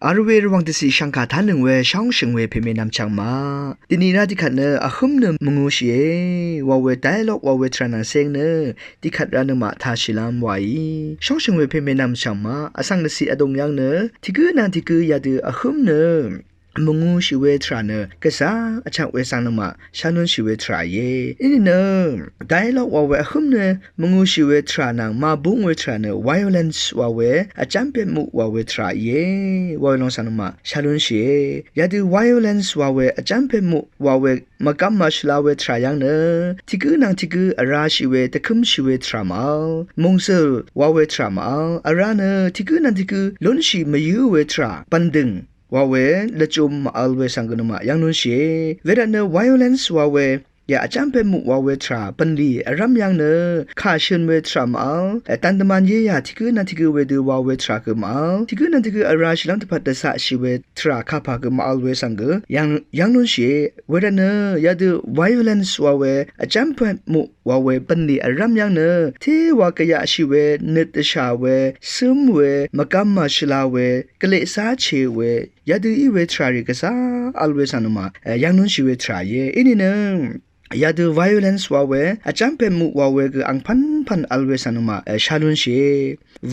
อาร์เวรวังติสีชังคาทานหนึ่งเวช่องชิงเวเพเมนำชังมาตินีราที่ขัดเนออะคุมเนมงูเชียวาเวไดล็อกวาเวทรานังเซงเนอที่ขัดรานมาทาชิลามไว้ช่องชิงเวเพเมนำชังมาอสังนสีอดงยังเนอที่กือนานที่กือยาดืออะคุมเนอมงูชิเวทราเนกษาอาจารย์เวสังนมาชานุนชิเวทราเยอินเนอไดล็อกวาเวอะคุมเนมงูชิเวทรานังมาบุงเวทราเน violence วาเวอาจารย์เป็นมุวาเวทราเยวาเวลองสังนมาชานุนชิยาดือ violence วาเวอาจารย์เป็นมุวาเวมกัมมาชลาเวทรายังเนที่กือนางที่กืออาราชิเวตะคุมชิเวทรามาลมงเซลวาเวทรามาลอาราเนที่กือนางที่กือล้นชิมายูเวทราปันดึงวาเวละจุมอัลเวสังกนมายังนุนเชเวดเน violence วาเวยาอาจารย์เป็นมุวาเวทราปันลีรำยังเนข้าเชิญเวทรามาตันตมันเยียที่กือนันที่กือเวดูวาเวทรากมาที่กือนันที่กืออาราชิลังตพัดเดสะชิเวทราข้าพากมาอัลเวสังกยังนุนเชเวดเนยาดู violence วาเวอาจารย์เป็นมุวาเวปันลีรำยังเนเทวากยาชิเวนิตชาเวซึมเวมกัมมาชลาเวกเลสาเชเวยาดูอีเวทราริกษาอัลเวสันมายังนุนชิเวทราเยอินินยาดู violence วาเวอาจารย์เป็นมุวาเวกอังพันอัลเวสันมาชาลุนเช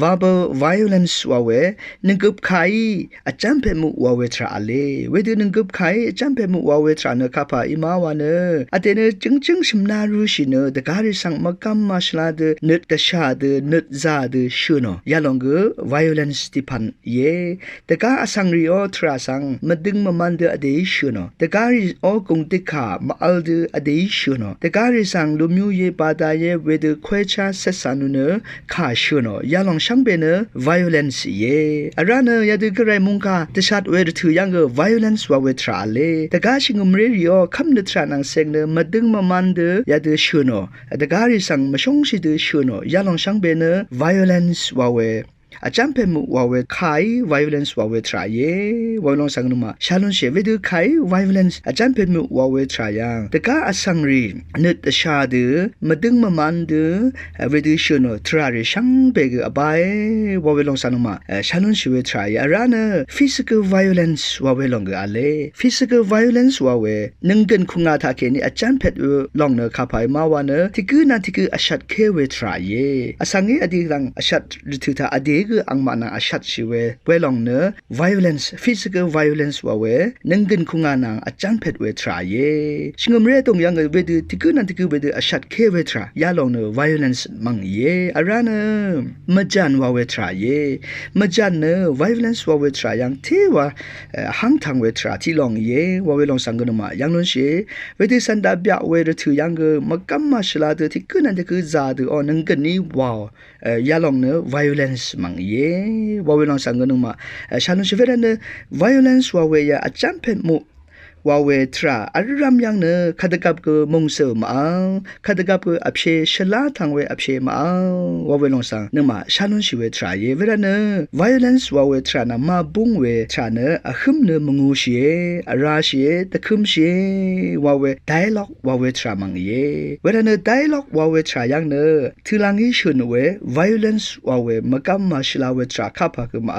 verbal violence วาเวนึงกับใครอาจารย์เป็นมุวาเวทราเลเวดูนึงกับใครอาจารย์เป็นมุวาเวทราเนข้าพาอิมาวาเนอเตเนจึงชิมนารูชิเนเดการิสังมกัมมาชลาเดนึดตชาเดนึดซาเดชูโนยาลองก violence ติพันเยเดกาอสังริโอทราสังมดึงมามันเดอเดชูโนเดการิโอกงติขามาอัลเดอเดชูโนเดการิสังลูมิวเยปาดาเยเวเดควเชาเซสานุเนข้าชูโนยาลองช่างเบเน violence เยอาราเนยาดูกระไรมุงกาเดชัดเวดถือยังก violence วาเวทราเลเดกาชิงุมเรียคำนึทรานังเซงเนมาดึงมามันเดยาดูชูโนเดการิสังมาชงชิดชูโนยาลองช่างเบเน violence วาเวอาจารย์เป็นมุวาเวไข่ violence วาเวทรายเยวาลองสังนมาชาลุนเชเวดูไข่ violence อาจารย์เป็นมุวาเวทรายังแต่ก็อสังรีนึดชาดือมาดึงมามันดือเวดูชโนทราริช่างเบกอบายวาเวลองสังนมาชาลุนเชเวทรายอารานะ physical violence วาเวลองกอาเล physical violence วาเวนึงกันคุงอาทาเคนี่อาจารย์เพดลองเนข้าพายมาวานะที่คือนั่นที่คืออาชัดเคเวทรายเยอสังเกอดีกังอาชัดหรือถือท่าอดีคืออังมานาอาชัดชิเวเวลองเน violence physical violence วาเวนึงกันคุงานังอาจารย์เพดเวทรายเยชิงมเรตงยังเวดูที่คือนั่นที่คือเวดูอาชัดเคเวทรายาลองเน violence มังเยอารานะมจันวาเวทรายเยมจันเน violence วาเวทรายังเทวาหังทังเวทราที่ลองเยวาเวลองสังกนมายังนุนเชเวดูสันดาบยาเวรถือยังมกัมมาชลาเดที่คือนั่นที่คือซาดอนึงกันนี้ว้าวยาลองเน violence มังเยวาเวลองสังกนมาชาลุนเชเวรเน violence วาเวยาอาจารย์เป็นมุวาเวทราอารามยังเนขัดกับกมงเสมาขัดกับกอภิเชลาทางเวอภิเชมาวาเวลองสังนมาชาลุนชิเวทราเยเวรเน violence วาเวทรานามาบุงเวทราเนอคุมเนมงูเชอาราเชตะคุมเชวาเว dialogue วาเวทรามังเยเวรเน dialogue วาเวทรายังเนทุลังอิชุนเว violence วาเวมกัมมาชลาเวทราข้าพากมา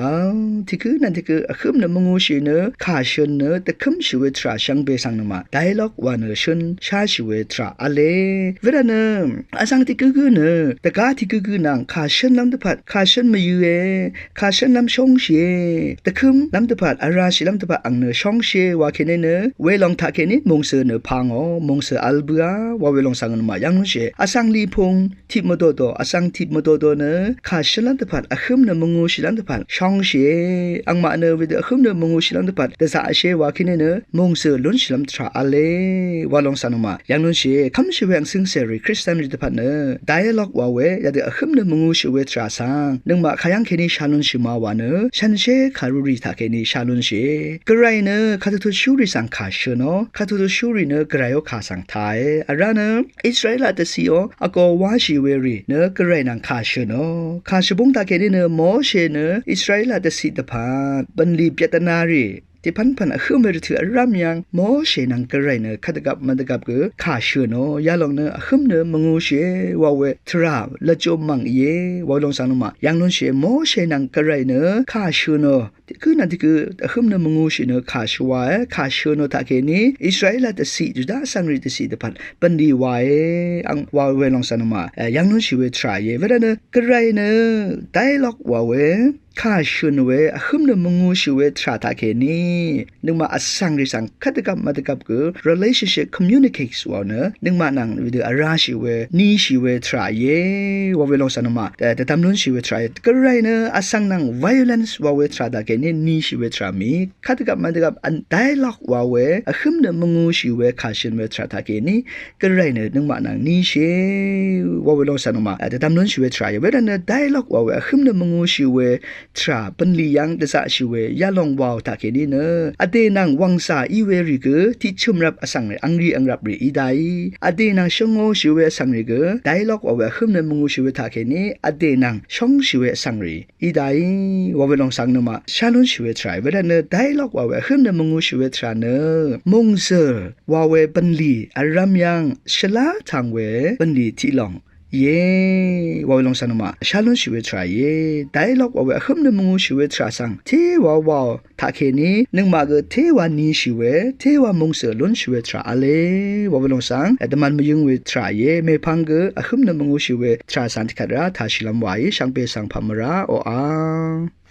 ที่คือนั่นที่คือคุมเนมงูเชเนข้าเชนเนตะคุมชิเวทราช่างเบสังนมา dialogue วานชนชาชิเวทราอเลเวรเนอสังที่คือเนตะกาที่คือนังข้าเชนลำตะพัดข้าเชนมาอยู่ข้าเชนลำชงเชตะคุมลำตะพัดอาราชิลำตะพัดอังเนชงเชว่าเคเนเวลองทักเคเนมงเสเนพังอมงเสอัลเบียว่าเวลองสังนมายังนุเชอสังลีพงทิมโดโดอสังทิมโดโดเนข้าเชนลำตะพัดอคุมเนมงูชิลำตะพัดชงเชอังมาเนเวเดอคุมเนมงูชิลำตะพัดแต่สาเชว่าเคเนมงเสลุนชิลัมทราอเลวาลองสันมายังนุนเชคำชิเวงซิงเซรีคริสเตียนริตพันเนไดอะล็อกวาเวยาเดอคุมเนมงูชิเวทราสังนึงมาขยังเคนิชาลุนชิมาวาเนฉันเชคารุริทาเคนิชาลุนเชกระไรเนคาตุชูริสังขาเชโนคาตุชูริเนกระไรโอขาสังไทยอาราเนอิสราเอลตะซีโออากอวาชิเวรีเนกระไรนังขาเชโนขาชบุงตาเคนิเนโมเชเนอิสราเอลตะซีตะพานบันลีเปียตนารีที่พันอคือเมริถืออารามยังโมเชนังกระไรเนขัดกับมันตะกับก็ข้าเชื่อเนยาลองเนอคือเนมงูเชวาเวทราละจมมังเยวาลองสังนมายังนนเชโมเชนังกระไรเนข้าเชื่อเน คือนั่นที่คือขึ้นนมงูชินขาชวายขาชโนตาเกนีอิสราเอลตสิจุดาสังริตสิตพันปันดีวายอังวาเวลองสันมายังนู้นชิเวทรายเวลาเนกระไรเนไดล็อกวาเวข้าชนเวขึ้นนมงูชิเวทราตาเกนีนึกมาสังริสังคัดกับมาตกับคือ relationship communicates วาเนนึกมานังวิดีอาราชิเวนี่ชิเวทรายว่าเวลองสันมาแต่ทำนู้นชิเวทรายกระไรเนสังนัง violence ว่าเวทราตาเกนีนี่ชิเวทรามีคัดกับมาตกับอัน dialogue ว่าเวขึ้นนมงูชิเวข้าชนเวทราตาเกนีกระไรเนนึกมานังนี่ชิว่าเวลองสันมาแต่ทำนู้นชิเวทรายเวลาเน dialogue ว่าเวขึ้นนมงูชิเวทราปันลียังเดซาชิเวยาลองวาวตาเกนีเนอเดนังวังซาอีเวริกที่ชุมรับอสังเรอังรีอังรับรีอีไดอเดนังชงโอชิเวสังเรกไดล็อกว่าขึ้นในมงูชิเวตาเกนีอเดนังชงชิเวสังเรอีไดว่าเวลองสังนมาชาลุนชิเวทรายเวลาเนไดล็อกว่าขึ้นในมงูชิเวทราเนมงเซอร์ว่าเวปันลีอารามยังชลาทางเวปันลีที่ลองเย่ว่าลงสันมาชาลุนชิเวทรายไดล็อกว่าขึ้นในมงูชิเวทราสังเทวาทาเคนี้นึงมาก็เทวานีชิเวเทวามงเสลุนชิเวทราอเลว่าลงสังแต่มันไม่ยังเวทรายไม่พังก็ขึ้นในมงูชิเวทราสันติคาราทาชิลัมไว้ช่างเปสังพามราโออา